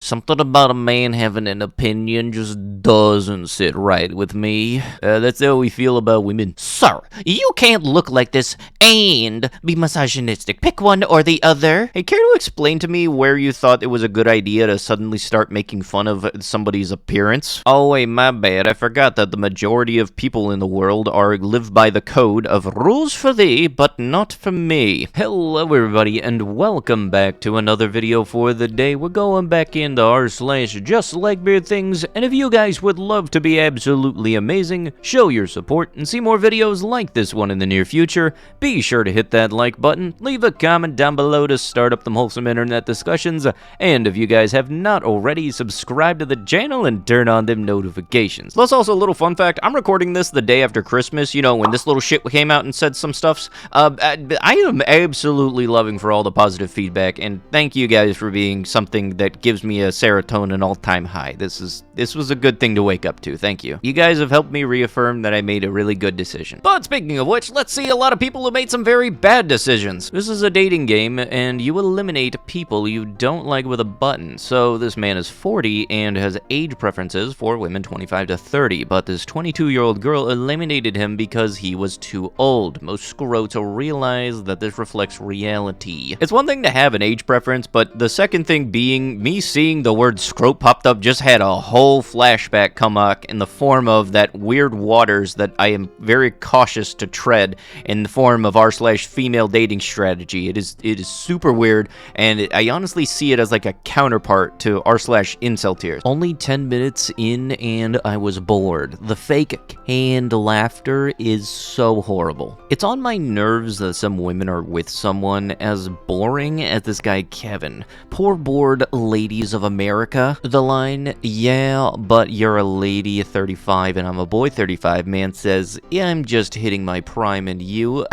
Something about a man having an opinion just doesn't sit right with me. That's how we feel about women. Sir, you can't look like this and be misogynistic. Pick one or the other. Hey, care to explain to me where you thought it was a good idea to suddenly start making fun of somebody's appearance? Oh, wait, my bad. I forgot that the majority of people in the world live by the code of rules for thee, but not for me. Hello, everybody, and welcome back to another video for the day. We're going back into r/justlegbeardthings, and if you guys would love to be absolutely amazing, show your support, and see more videos like this one in the near future, be sure to hit that like button, leave a comment down below to start up them wholesome internet discussions, and if you guys have not already, subscribe to the channel and turn on them notifications. Plus, also a little fun fact, I'm recording this the day after Christmas, you know, when this little shit came out and said some stuffs. I am absolutely loving for all the positive feedback, and thank you guys for being something that gives me a serotonin all-time high. This was a good thing to wake up to. Thank you. You guys have helped me reaffirm that I made a really good decision. But speaking of which, let's see a lot of people who made some very bad decisions. This is a dating game, and you eliminate people you don't like with a button. So this man is 40 and has age preferences for women 25 to 30, but this 22-year-old girl eliminated him because he was too old. Most scrotes realize that this reflects reality. It's one thing to have an age preference, but the second thing being, me seeing the word scrote popped up just had a whole flashback come up in the form of that weird waters that I am very cautious to tread in the form of r/female dating strategy. It is super weird, and I honestly see it as like a counterpart to r/incel tiers. Only 10 minutes in and I was bored. The fake canned laughter is so horrible. It's on my nerves that some women are with someone as boring as this guy Kevin. Poor bored ladies of America. The line, yeah, but you're a lady 35 and I'm a boy 35, man says, yeah, I'm just hitting my prime and you,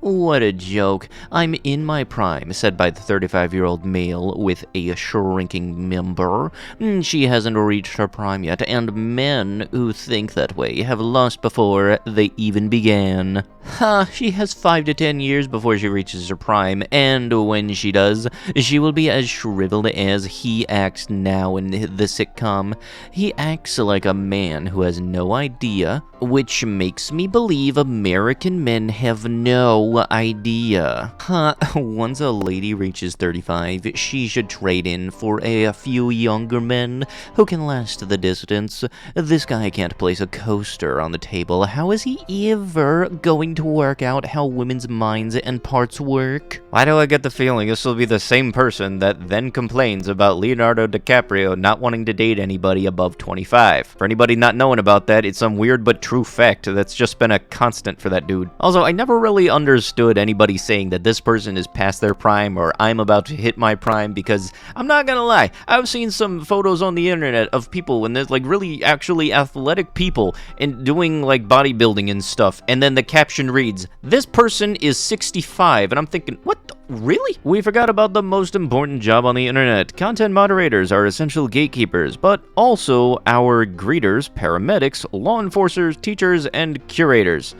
what a joke. I'm in my prime, said by the 35-year-old male with a shrinking member. She hasn't reached her prime yet, and men who think that way have lost before they even began. She has 5 to 10 years before she reaches her prime, and when she does, she will be as shriveled as he acts now in the sitcom. He acts like a man who has no idea, which makes me believe American men have no idea. Once a lady reaches 35, she should trade in for a few younger men who can last the distance. This guy can't place a coaster on the table. How is he ever going to work out how women's minds and parts work? Why do I get the feeling this will be the same person that then complains about Leonardo DiCaprio not wanting to date anybody above 25? For anybody not knowing about that, it's some weird but true fact that's just been a constant for that dude. Also, I never really understood anybody saying that this person is past their prime or I'm about to hit my prime, because I'm not gonna lie, I've seen some photos on the internet of people when there's like really actually athletic people and doing like bodybuilding and stuff, and then the caption reads, this person is 65, and I'm thinking, what the, really? We forgot about the most important job on the internet. Content moderators are essential gatekeepers, but also our greeters, paramedics, law enforcers, teachers, and curators.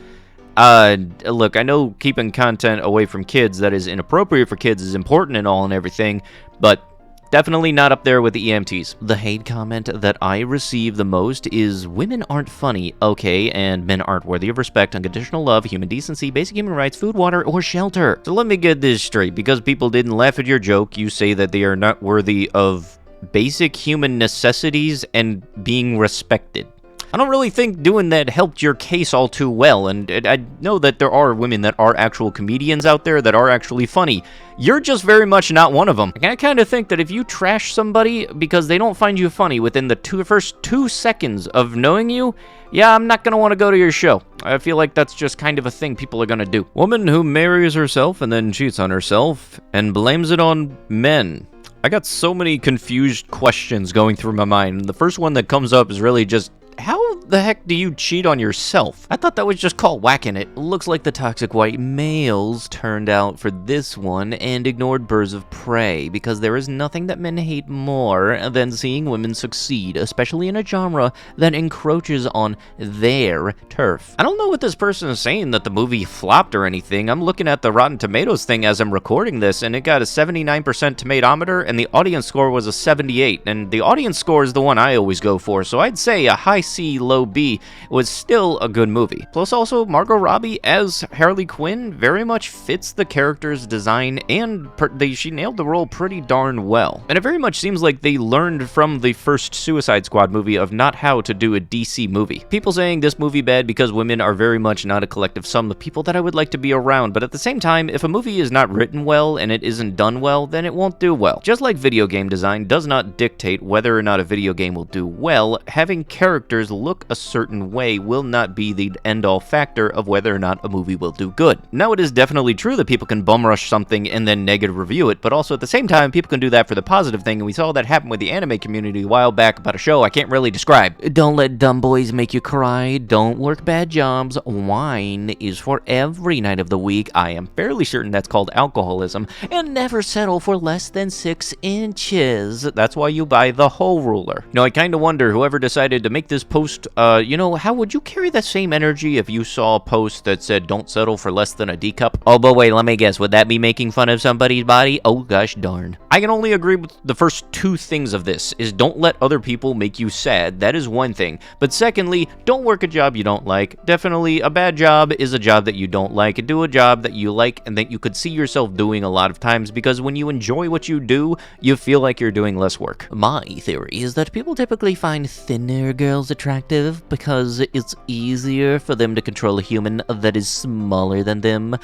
Look, I know keeping content away from kids that is inappropriate for kids is important and all and everything, but definitely not up there with the EMTs. The hate comment that I receive the most is, women aren't funny, okay, and men aren't worthy of respect, unconditional love, human decency, basic human rights, food, water, or shelter. So let me get this straight. Because people didn't laugh at your joke, you say that they are not worthy of basic human necessities and being respected. I don't really think doing that helped your case all too well, and I know that there are women that are actual comedians out there that are actually funny. You're just very much not one of them. I kind of think that if you trash somebody because they don't find you funny within the first 2 seconds of knowing you, yeah, I'm not going to want to go to your show. I feel like that's just kind of a thing people are going to do. Woman who marries herself and then cheats on herself and blames it on men. I got so many confused questions going through my mind. The first one that comes up is really just, how the heck do you cheat on yourself? I thought that was just called whacking it. Looks like the toxic white males turned out for this one and ignored birds of prey, because there is nothing that men hate more than seeing women succeed, especially in a genre that encroaches on their turf. I don't know what this person is saying that the movie flopped or anything. I'm looking at the Rotten Tomatoes thing as I'm recording this, and it got a 79% tomatometer, and the audience score was a 78, and the audience score is the one I always go for, so I'd say a high C, low B was still a good movie. Plus also, Margot Robbie as Harley Quinn very much fits the character's design, and she nailed the role pretty darn well. And it very much seems like they learned from the first Suicide Squad movie of not how to do a DC movie. People saying this movie bad because women are very much not a collective sum of people that I would like to be around, but at the same time, if a movie is not written well and it isn't done well, then it won't do well. Just like video game design does not dictate whether or not a video game will do well, having characters look a certain way will not be the end-all factor of whether or not a movie will do good. Now, it is definitely true that people can bum rush something and then negative review it, but also at the same time, people can do that for the positive thing, and we saw that happen with the anime community a while back about a show I can't really describe. Don't let dumb boys make you cry, don't work bad jobs, wine is for every night of the week, I am fairly certain that's called alcoholism, and never settle for less than 6 inches. That's why you buy the whole ruler. Now, I kinda wonder, whoever decided to make this post, how would you carry that same energy if you saw a post that said don't settle for less than a D cup? Oh, but wait, let me guess, would that be making fun of somebody's body? Oh gosh darn. I can only agree with the first 2 things of this, is don't let other people make you sad, that is one thing, but secondly, don't work a job you don't like. Definitely, a bad job is a job that you don't like. Do a job that you like and that you could see yourself doing a lot of times, because when you enjoy what you do, you feel like you're doing less work. My theory is that people typically find thinner girls attractive because it's easier for them to control a human that is smaller than them.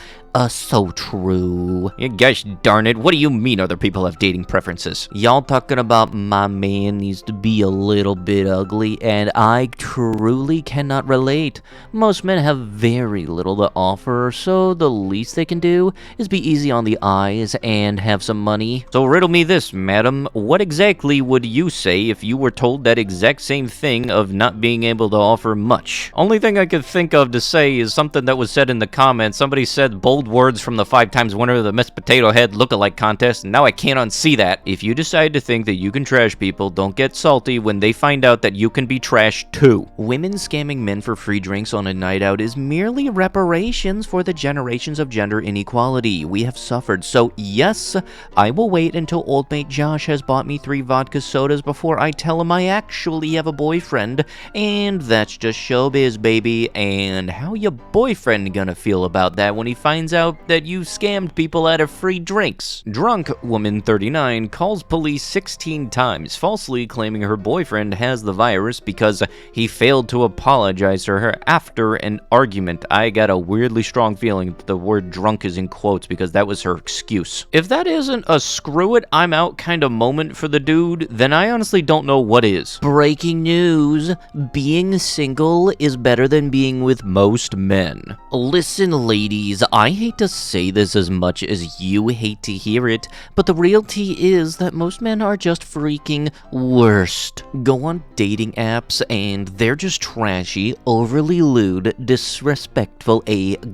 So true. Yeah, gosh darn it, what do you mean other people have dating preferences? Y'all talking about my man needs to be a little bit ugly, and I truly cannot relate. Most men have very little to offer, so the least they can do is be easy on the eyes and have some money. So riddle me this, madam, what exactly would you say if you were told that exact same thing of not being able to offer much? Only thing I could think of to say is something that was said in the comments. Somebody said bold words from the 5-time winner of the Miss Potato Head look-alike contest, and now I can't unsee that. If you decide to think that you can trash people, don't get salty when they find out that you can be trashed too. Women scamming men for free drinks on a night out is merely reparations for the generations of gender inequality we have suffered. So yes, I will wait until old mate Josh has bought me 3 vodka sodas before I tell him I actually have a boyfriend, and that's just showbiz, baby. And how your boyfriend gonna feel about that when he finds out that you scammed people out of free drinks? Drunk woman 39 calls police 16 times, falsely claiming her boyfriend has the virus because he failed to apologize to her after an argument. I got a weirdly strong feeling that the word drunk is in quotes because that was her excuse. If that isn't a screw it, I'm out kind of moment for the dude, then I honestly don't know what is. Breaking news, being single is better than being with most men. Listen, ladies, I hate to say this as much as you hate to hear it, but the reality is that most men are just freaking worst. Go on dating apps and they're just trashy, overly lewd, disrespectful,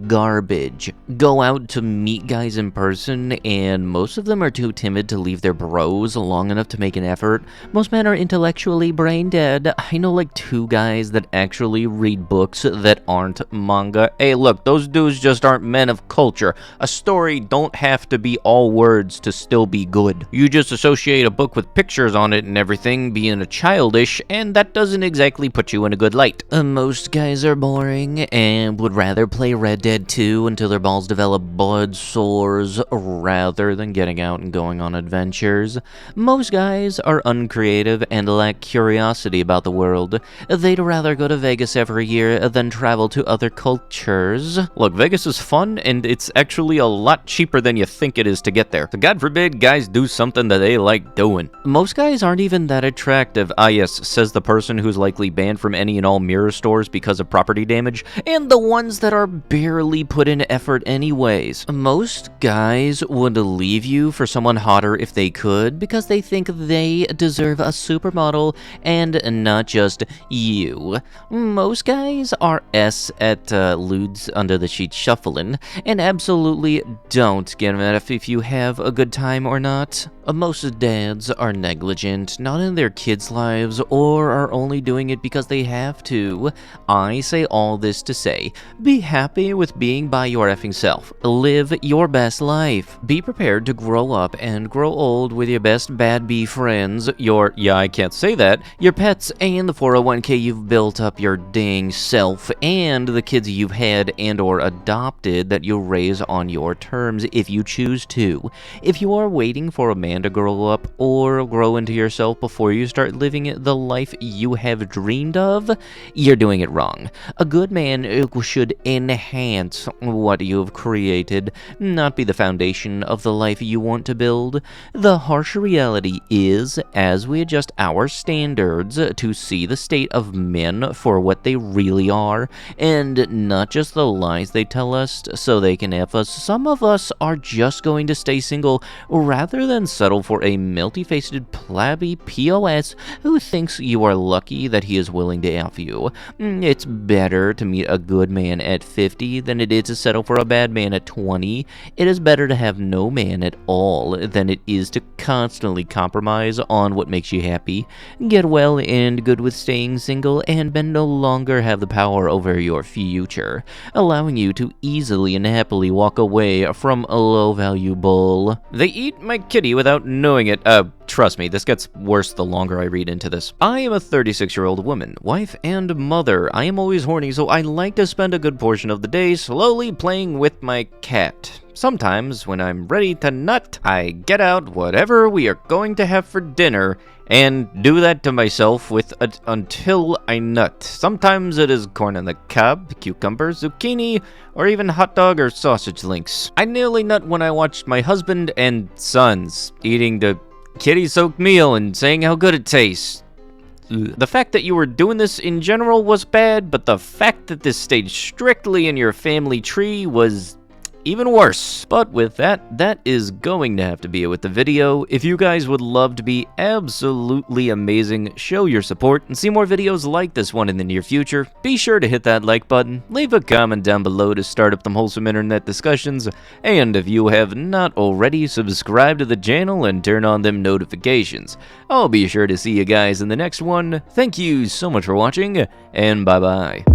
garbage. Go out to meet guys in person and most of them are too timid to leave their bros long enough to make an effort. Most men are intellectually brain dead. I know like 2 guys that actually read books that aren't manga. Hey look, those dudes just aren't men of culture. A story don't have to be all words to still be good. You just associate a book with pictures on it and everything being a childish, and that doesn't exactly put you in a good light. Most guys are boring and would rather play Red Dead 2 until their balls develop blood sores rather than getting out and going on adventures. Most guys are uncreative and lack curiosity about the world. They'd rather go to Vegas every year than travel to other cultures. Look, Vegas is fun and it's actually a lot cheaper than you think it is to get there. So God forbid guys do something that they like doing. Most guys aren't even that attractive. Ah yes, says the person who's likely banned from any and all mirror stores because of property damage, and the ones that are barely put in effort anyways. Most guys would leave you for someone hotter if they could because they think they deserve a supermodel and not just you. you. Most guys are S at lewds under the sheet shuffling, and absolutely don't get mad if you have a good time or not. Most dads are negligent, not in their kids' lives, or are only doing it because they have to. I say all this to say, be happy with being by your effing self. Live your best life. Be prepared to grow up and grow old with your best bad bee friends, I can't say that, your pets, and the 401k you've built up your dang self, and the kids you've had and or adopted that you'll raise on your terms if you choose to. If you are waiting for a man to grow up or grow into yourself before you start living the life you have dreamed of, you're doing it wrong. A good man should enhance what you have created, not be the foundation of the life you want to build. The harsh reality is, as we adjust our standards to see the state of men for what they really are, and not just the lies they tell us so they can F us, some of us are just going to stay single rather than settle for a melty-faced plabby POS who thinks you are lucky that he is willing to F you. It's better to meet a good man at 50 than it is to settle for a bad man at 20. It is better to have no man at all than it is to constantly compromise on what makes you happy, get well and good with staying single, and then no longer have the power over your future, allowing you to easily and happily walk away from a low-value bull. They eat my kitty without knowing it. Trust me, this gets worse the longer I read into this. I am a 36-year-old woman, wife and mother. I am always horny, so I like to spend a good portion of the day slowly playing with my cat. Sometimes, when I'm ready to nut, I get out whatever we are going to have for dinner and do that to myself until I nut. Sometimes it is corn on the cob, cucumber, zucchini, or even hot dog or sausage links. I nearly nut when I watched my husband and sons eating the kitty-soaked meal and saying how good it tastes. The fact that you were doing this in general was bad, but the fact that this stayed strictly in your family tree was even worse. But with that is going to have to be it with the video. If you guys would love to be absolutely amazing, show your support, and see more videos like this one in the near future, be sure to hit that like button, leave a comment down below to start up them wholesome internet discussions, and if you have not already, subscribe to the channel and turn on them notifications. I'll be sure to see you guys in the next one. Thank you so much for watching, and bye-bye.